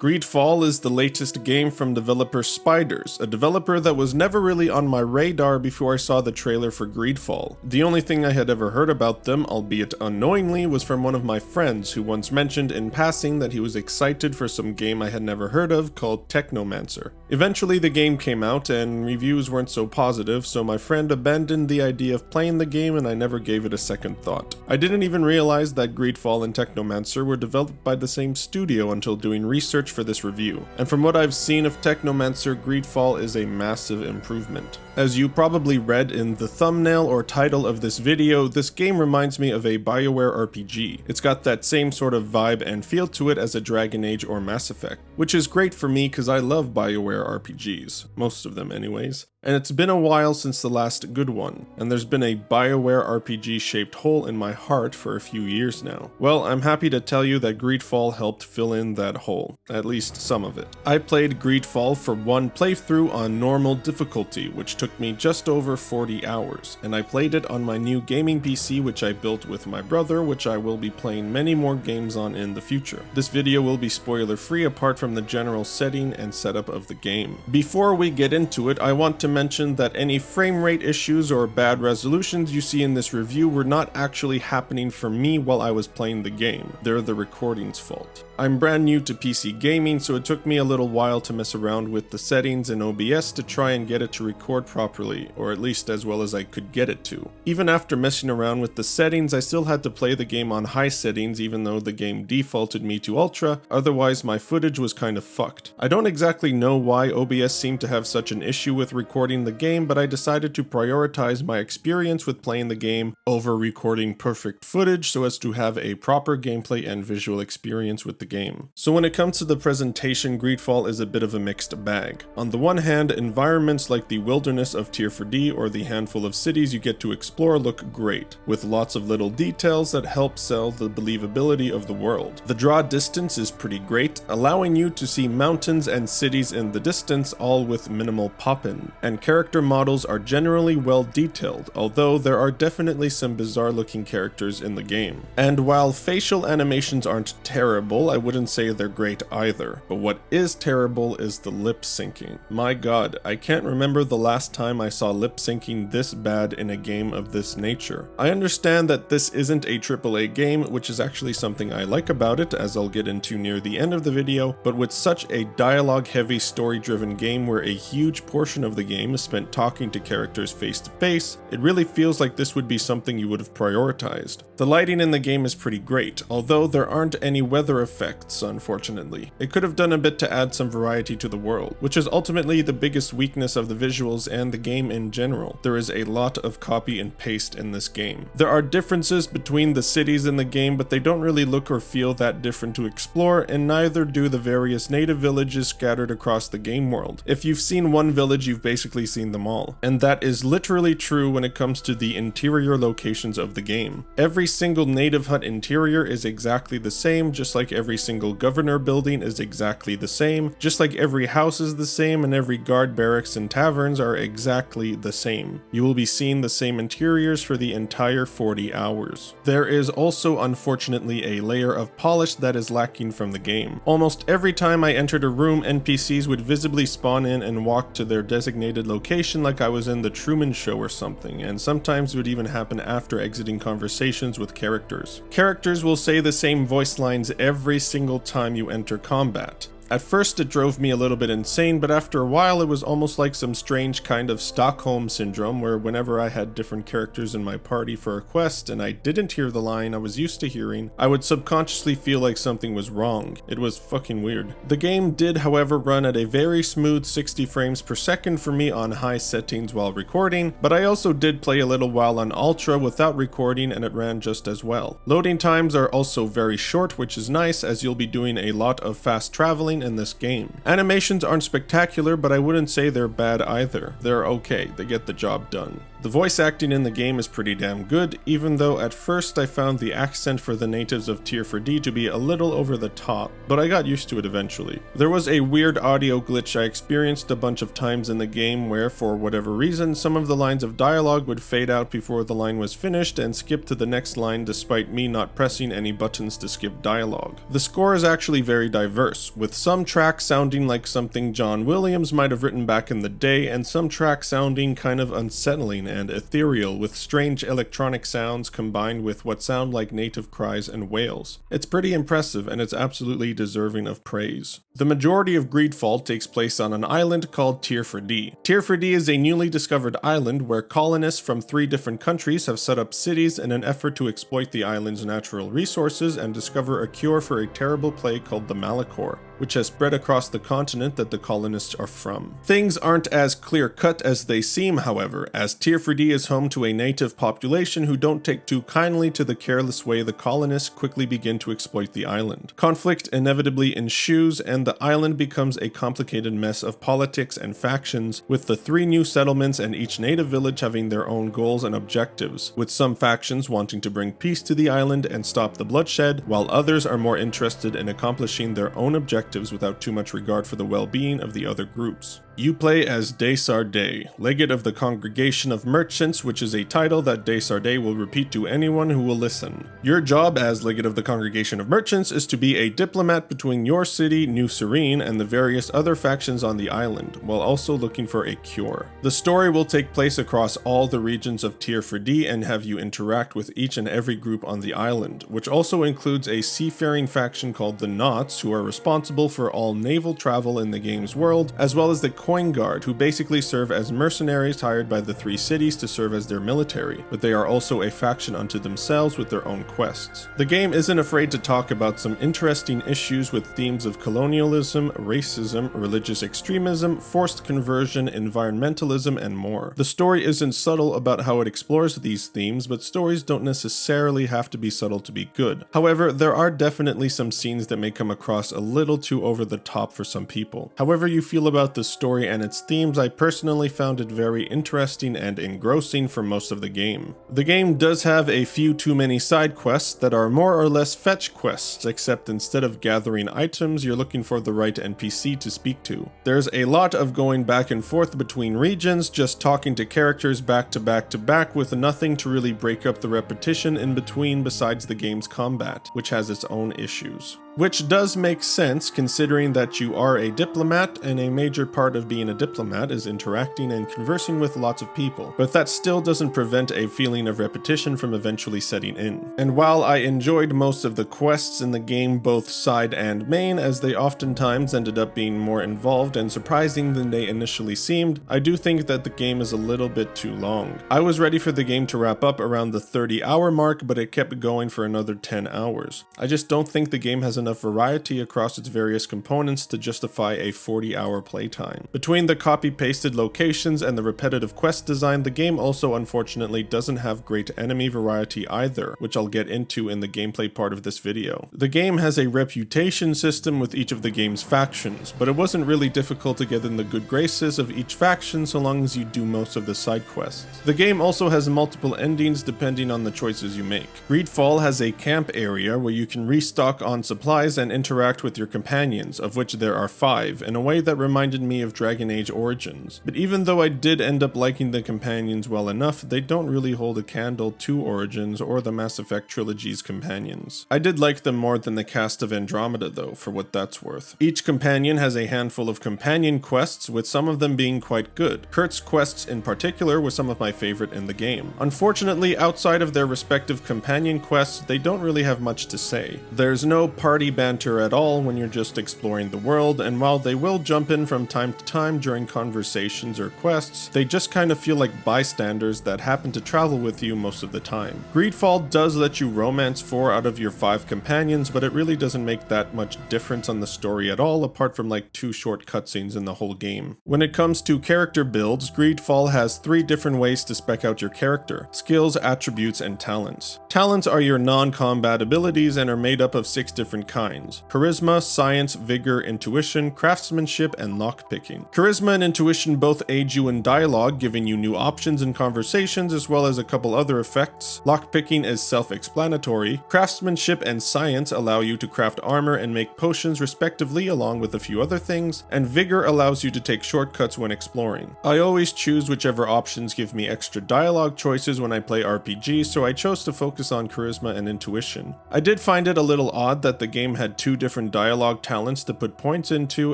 Greedfall is the latest game from developer Spiders, a developer that was never really on my radar before I saw the trailer for Greedfall. The only thing I had ever heard about them, albeit unknowingly, was from one of my friends who once mentioned in passing that he was excited for some game I had never heard of called Technomancer. Eventually the game came out and reviews weren't so positive, so my friend abandoned the idea of playing the game and I never gave it a second thought. I didn't even realize that Greedfall and Technomancer were developed by the same studio until doing research for this review, and from what I've seen of Technomancer, Greedfall is a massive improvement. As you probably read in the thumbnail or title of this video, this game reminds me of a Bioware RPG. It's got that same sort of vibe and feel to it as a Dragon Age or Mass Effect, which is great for me because I love Bioware RPGs, most of them anyways. And it's been a while since the last good one, and there's been a Bioware RPG shaped hole in my heart for a few years now. Well, I'm happy to tell you that Greedfall helped fill in that hole, at least some of it. I played Greedfall for one playthrough on normal difficulty, which took me just over 40 hours, and I played it on my new gaming PC which I built with my brother, which I will be playing many more games on in the future. This video will be spoiler free apart from the general setting and setup of the game. Before we get into it, I want to mention that any frame rate issues or bad resolutions you see in this review were not actually happening for me while I was playing the game. They're the recording's fault. I'm brand new to PC gaming, so it took me a little while to mess around with the settings in OBS to try and get it to record properly, or at least as well as I could get it to. Even after messing around with the settings, I still had to play the game on high settings even though the game defaulted me to ultra, otherwise my footage was kind of fucked. I don't exactly know why OBS seemed to have such an issue with recording the game, but I decided to prioritize my experience with playing the game over recording perfect footage so as to have a proper gameplay and visual experience with the game. So when it comes to the presentation, Greedfall is a bit of a mixed bag. On the one hand, environments like the wilderness of Tier 4D or the handful of cities you get to explore look great, with lots of little details that help sell the believability of the world. The draw distance is pretty great, allowing you to see mountains and cities in the distance, all with minimal pop-in, and character models are generally well detailed, although there are definitely some bizarre looking characters in the game. And while facial animations aren't terrible, I wouldn't say they're great either, but what is terrible is the lip syncing. My god, I can't remember the last time I saw lip syncing this bad in a game of this nature. I understand that this isn't a AAA game, which is actually something I like about it, as I'll get into near the end of the video, but with such a dialogue heavy story driven game where a huge portion of the game is spent talking to characters face to face, it really feels like this would be something you would have prioritized. The lighting in the game is pretty great, although there aren't any weather effects, unfortunately. It could have done a bit to add some variety to the world, which is ultimately the biggest weakness of the visuals and the game in general. There is a lot of copy and paste in this game. There are differences between the cities in the game, but they don't really look or feel that different to explore, and neither do the various native villages scattered across the game world. If you've seen one village, you've basically seen them all. And that is literally true when it comes to the interior locations of the game. Every single native hut interior is exactly the same, just like every single governor building is exactly the same, just like every house is the same, and every guard barracks and taverns are exactly the same. You will be seeing the same interiors for the entire 40 hours. There is also unfortunately a layer of polish that is lacking from the game. Almost every time I entered a room, NPCs would visibly spawn in and walk to their designated location like I was in the Truman Show or something, and sometimes it would even happen after exiting conversations with characters. Characters will say the same voice lines every single time you enter combat. At first it drove me a little bit insane, but after a while it was almost like some strange kind of Stockholm syndrome where whenever I had different characters in my party for a quest and I didn't hear the line I was used to hearing, I would subconsciously feel like something was wrong. It was fucking weird. The game did, however, run at a very smooth 60 frames per second for me on high settings while recording, but I also did play a little while on ultra without recording and it ran just as well. Loading times are also very short, which is nice as you'll be doing a lot of fast traveling in this game. Animations aren't spectacular, but I wouldn't say they're bad either. They're okay, they get the job done. The voice acting in the game is pretty damn good, even though at first I found the accent for the natives of Tier 4D to be a little over the top, but I got used to it eventually. There was a weird audio glitch I experienced a bunch of times in the game where, for whatever reason, some of the lines of dialogue would fade out before the line was finished and skip to the next line despite me not pressing any buttons to skip dialogue. The score is actually very diverse, with some tracks sounding like something John Williams might have written back in the day, and some tracks sounding kind of unsettling and ethereal with strange electronic sounds combined with what sound like native cries and wails. It's pretty impressive and it's absolutely deserving of praise. The majority of Greedfall takes place on an island called Tier 4D. Tier 4D is a newly discovered island where colonists from 3 different countries have set up cities in an effort to exploit the island's natural resources and discover a cure for a terrible plague called the Malachor, which has spread across the continent that the colonists are from. Things aren't as clear-cut as they seem, however, as Tier 4D is home to a native population who don't take too kindly to the careless way the colonists quickly begin to exploit the island. Conflict inevitably ensues, and the island becomes a complicated mess of politics and factions, with the 3 new settlements and each native village having their own goals and objectives, with some factions wanting to bring peace to the island and stop the bloodshed, while others are more interested in accomplishing their own objectives without too much regard for the well-being of the other groups. You play as De Sardet, Legate of the Congregation of Merchants, which is a title that De Sardet will repeat to anyone who will listen. Your job as Legate of the Congregation of Merchants is to be a diplomat between your city, New Serene, and the various other factions on the island, while also looking for a cure. The story will take place across all the regions of Tier 4D and have you interact with each and every group on the island, which also includes a seafaring faction called the Knots, who are responsible for all naval travel in the game's world, as well as the Coin Guard, who basically serve as mercenaries hired by the 3 cities to serve as their military, but they are also a faction unto themselves with their own quests. The game isn't afraid to talk about some interesting issues with themes of colonialism, racism, religious extremism, forced conversion, environmentalism, and more. The story isn't subtle about how it explores these themes, but stories don't necessarily have to be subtle to be good. However, there are definitely some scenes that may come across a little too over the top for some people. However you feel about the story and its themes, I personally found it very interesting and engrossing for most of the game. The game does have a few too many side quests that are more or less fetch quests, except instead of gathering items, you're looking for the right NPC to speak to. There's a lot of going back and forth between regions, just talking to characters back to back to back with nothing to really break up the repetition in between besides the game's combat, which has its own issues. Which does make sense considering that you are a diplomat, and a major part of being a diplomat is interacting and conversing with lots of people, but that still doesn't prevent a feeling of repetition from eventually setting in. And while I enjoyed most of the quests in the game, both side and main, as they oftentimes ended up being more involved and surprising than they initially seemed, I do think that the game is a little bit too long. I was ready for the game to wrap up around the 30-hour mark, but it kept going for another 10 hours. I just don't think the game has enough variety across its various components to justify a 40-hour playtime. Between the copy-pasted locations and the repetitive quest design, the game also unfortunately doesn't have great enemy variety either, which I'll get into in the gameplay part of this video. The game has a reputation system with each of the game's factions, but it wasn't really difficult to get in the good graces of each faction so long as you do most of the side quests. The game also has multiple endings depending on the choices you make. Greedfall has a camp area where you can restock on supplies and interact with your companions, of which there are 5, in a way that reminded me of Dragon Age Origins. But even though I did end up liking the companions well enough, they don't really hold a candle to Origins or the Mass Effect trilogy's companions. I did like them more than the cast of Andromeda though, for what that's worth. Each companion has a handful of companion quests, with some of them being quite good. Kurt's quests in particular were some of my favorite in the game. Unfortunately, outside of their respective companion quests, they don't really have much to say. There's no party banter at all when you're just exploring the world, and while they will jump in from time to time during conversations or quests, they just kind of feel like bystanders that happen to travel with you most of the time. Greedfall does let you romance 4 out of your 5 companions, but it really doesn't make that much difference on the story at all, apart from like 2 short cutscenes in the whole game. When it comes to character builds, Greedfall has 3 different ways to spec out your character: skills, attributes, and talents. Talents are your non-combat abilities and are made up of 6 different kinds: charisma, science, vigor, intuition, craftsmanship, and lockpicking. Charisma and intuition both aid you in dialogue, giving you new options in conversations as well as a couple other effects. Lockpicking is self-explanatory. Craftsmanship and science allow you to craft armor and make potions respectively, along with a few other things, and vigor allows you to take shortcuts when exploring. I always choose whichever options give me extra dialogue choices when I play RPGs, so I chose to focus on charisma and intuition. I did find it a little odd that the game had two different dialogue talents to put points into,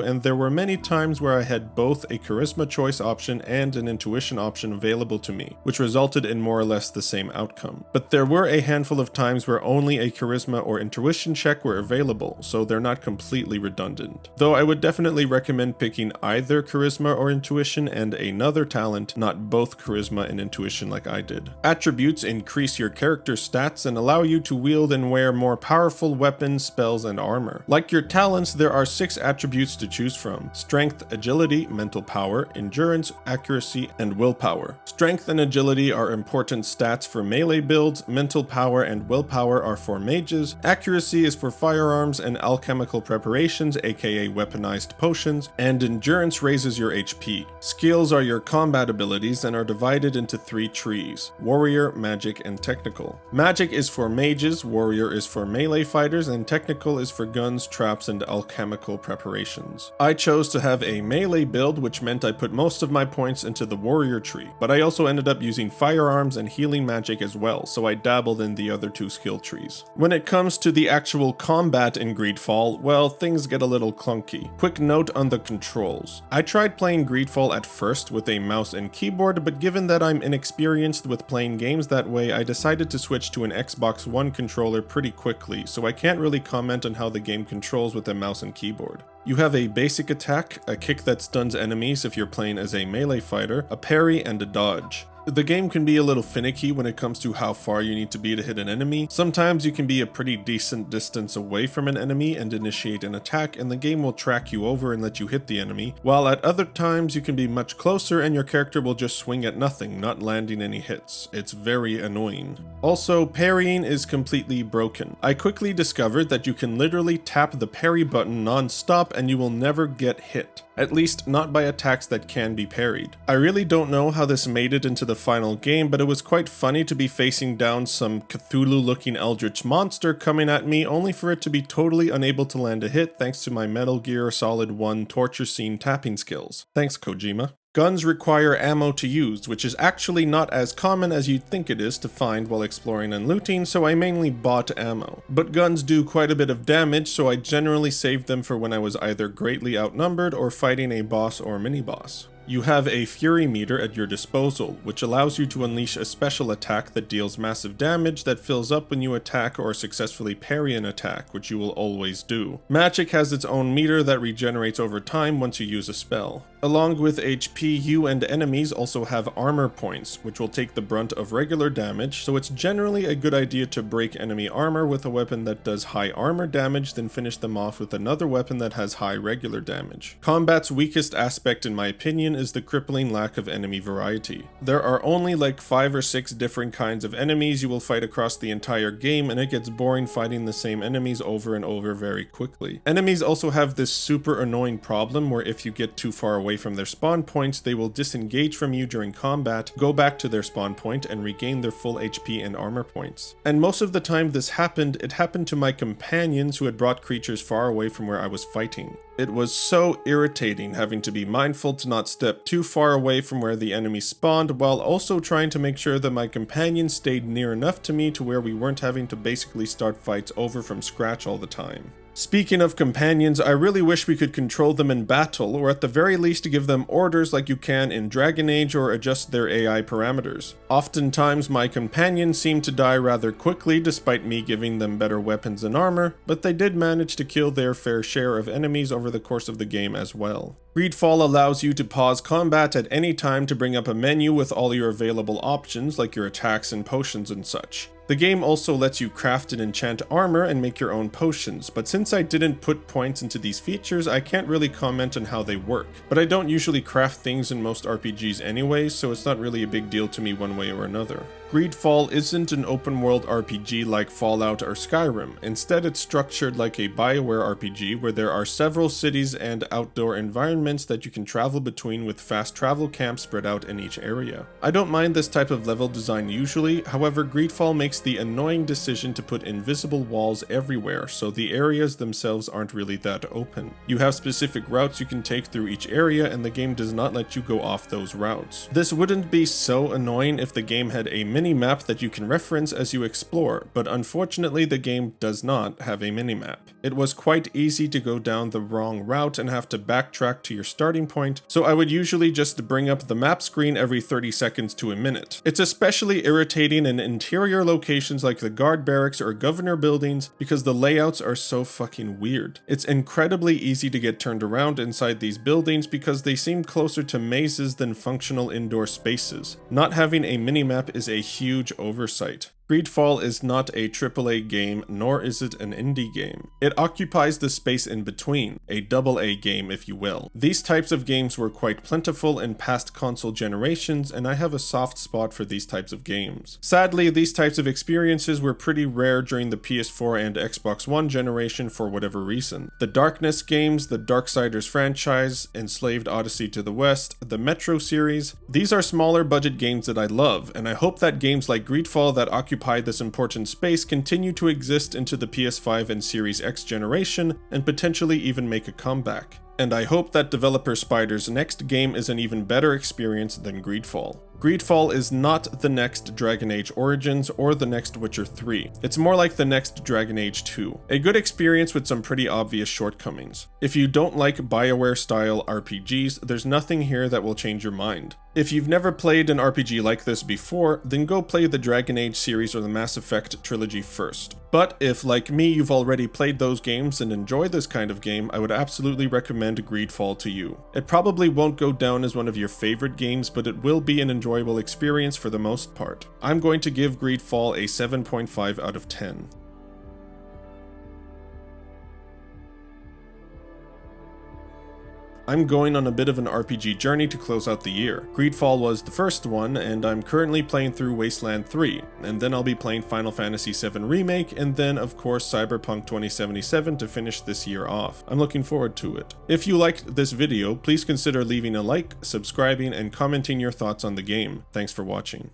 and there were many times where I had both a charisma choice option and an intuition option available to me, which resulted in more or less the same outcome. But there were a handful of times where only a charisma or intuition check were available, so they're not completely redundant. Though I would definitely recommend picking either charisma or intuition and another talent, not both charisma and intuition like I did. Attributes increase your character's stats and allow you to wield and wear more powerful weapons, spells, and armor. Like your talents, there are 6 attributes to choose from: strength, agility, mental power, endurance, accuracy, and willpower. Strength and agility are important stats for melee builds, mental power and willpower are for mages, accuracy is for firearms and alchemical preparations, aka weaponized potions, and endurance raises your HP. Skills are your combat abilities and are divided into 3 trees: warrior, magic, and technical. Magic is for mages, warrior is for melee fighters, and technical is for guns, traps, and alchemical preparations. I chose to have a melee build, which meant I put most of my points into the warrior tree, but I also ended up using firearms and healing magic as well, so I dabbled in the other 2 skill trees. When it comes to the actual combat in Greedfall, well, things get a little clunky. Quick note on the controls. I tried playing Greedfall at first with a mouse and keyboard, but given that I'm inexperienced with playing games that way, I decided to switch to an Xbox One controller pretty quickly, so I can't really comment on how the game controls with a mouse and keyboard. You have a basic attack, a kick that stuns enemies if you're playing as a melee fighter, a parry, and a dodge. The game can be a little finicky when it comes to how far you need to be to hit an enemy. Sometimes you can be a pretty decent distance away from an enemy and initiate an attack, and the game will track you over and let you hit the enemy, while at other times you can be much closer and your character will just swing at nothing, not landing any hits. It's very annoying. Also, parrying is completely broken. I quickly discovered that you can literally tap the parry button non-stop and you will never get hit. At least not by attacks that can be parried. I really don't know how this made it into the final game, but it was quite funny to be facing down some Cthulhu-looking eldritch monster coming at me, only for it to be totally unable to land a hit thanks to my Metal Gear Solid 1 torture scene tapping skills. Thanks, Kojima. Guns require ammo to use, which is actually not as common as you'd think it is to find while exploring and looting, so I mainly bought ammo. But guns do quite a bit of damage, so I generally saved them for when I was either greatly outnumbered or fighting a boss or mini-boss. You have a Fury meter at your disposal, which allows you to unleash a special attack that deals massive damage that fills up when you attack or successfully parry an attack, which you will always do. Magic has its own meter that regenerates over time once you use a spell. Along with HP, you and enemies also have armor points, which will take the brunt of regular damage, so it's generally a good idea to break enemy armor with a weapon that does high armor damage, then finish them off with another weapon that has high regular damage. Combat's weakest aspect, in my opinion, is the crippling lack of enemy variety. There are only like 5 or 6 different kinds of enemies you will fight across the entire game, and it gets boring fighting the same enemies over and over very quickly. Enemies also have this super annoying problem where if you get too far away from their spawn points, they will disengage from you during combat, go back to their spawn point, and regain their full HP and armor points. And most of the time this happened, it happened to my companions who had brought creatures far away from where I was fighting. It was so irritating having to be mindful to not step too far away from where the enemy spawned, while also trying to make sure that my companions stayed near enough to me to where we weren't having to basically start fights over from scratch all the time. Speaking of companions, I really wish we could control them in battle, or at the very least give them orders like you can in Dragon Age or adjust their AI parameters. Oftentimes my companions seem to die rather quickly despite me giving them better weapons and armor, but they did manage to kill their fair share of enemies over the course of the game as well. Greedfall allows you to pause combat at any time to bring up a menu with all your available options like your attacks and potions and such. The game also lets you craft and enchant armor and make your own potions, but since I didn't put points into these features, I can't really comment on how they work. But I don't usually craft things in most RPGs anyway, so it's not really a big deal to me one way or another. Greedfall isn't an open world RPG like Fallout or Skyrim. Instead, it's structured like a Bioware RPG where there are several cities and outdoor environments that you can travel between with fast travel camps spread out in each area. I don't mind this type of level design usually, however Greedfall makes the annoying decision to put invisible walls everywhere, so the areas themselves aren't really that open. You have specific routes you can take through each area and the game does not let you go off those routes. This wouldn't be so annoying if the game had a mini-map that you can reference as you explore, but unfortunately the game does not have a mini-map. It was quite easy to go down the wrong route and have to backtrack to your starting point, so I would usually just bring up the map screen every 30 seconds to a minute. It's especially irritating in interior locations like the guard barracks or governor buildings because the layouts are so fucking weird. It's incredibly easy to get turned around inside these buildings because they seem closer to mazes than functional indoor spaces. Not having a minimap is a huge oversight. Greedfall is not a AAA game, nor is it an indie game. It occupies the space in between, a AA game if you will. These types of games were quite plentiful in past console generations, and I have a soft spot for these types of games. Sadly, these types of experiences were pretty rare during the PS4 and Xbox One generation for whatever reason. The Darkness games, the Darksiders franchise, Enslaved Odyssey to the West, the Metro series, these are smaller budget games that I love, and I hope that games like Greedfall that occupy this important space continue to exist into the PS5 and Series X generation and potentially even make a comeback. And I hope that developer Spider's next game is an even better experience than Greedfall. Greedfall is not the next Dragon Age Origins or the next Witcher 3. It's more like the next Dragon Age 2. A good experience with some pretty obvious shortcomings. If you don't like Bioware style RPGs, there's nothing here that will change your mind. If you've never played an RPG like this before, then go play the Dragon Age series or the Mass Effect trilogy first. But if, like me, you've already played those games and enjoy this kind of game, I would absolutely recommend Greedfall to you. It probably won't go down as one of your favorite games, but it will be an enjoyable experience for the most part. I'm going to give Greedfall a 7.5 out of 10. I'm going on a bit of an RPG journey to close out the year. Greedfall was the first one, and I'm currently playing through Wasteland 3, and then I'll be playing Final Fantasy VII Remake, and then of course Cyberpunk 2077 to finish this year off. I'm looking forward to it. If you liked this video, please consider leaving a like, subscribing, and commenting your thoughts on the game. Thanks for watching.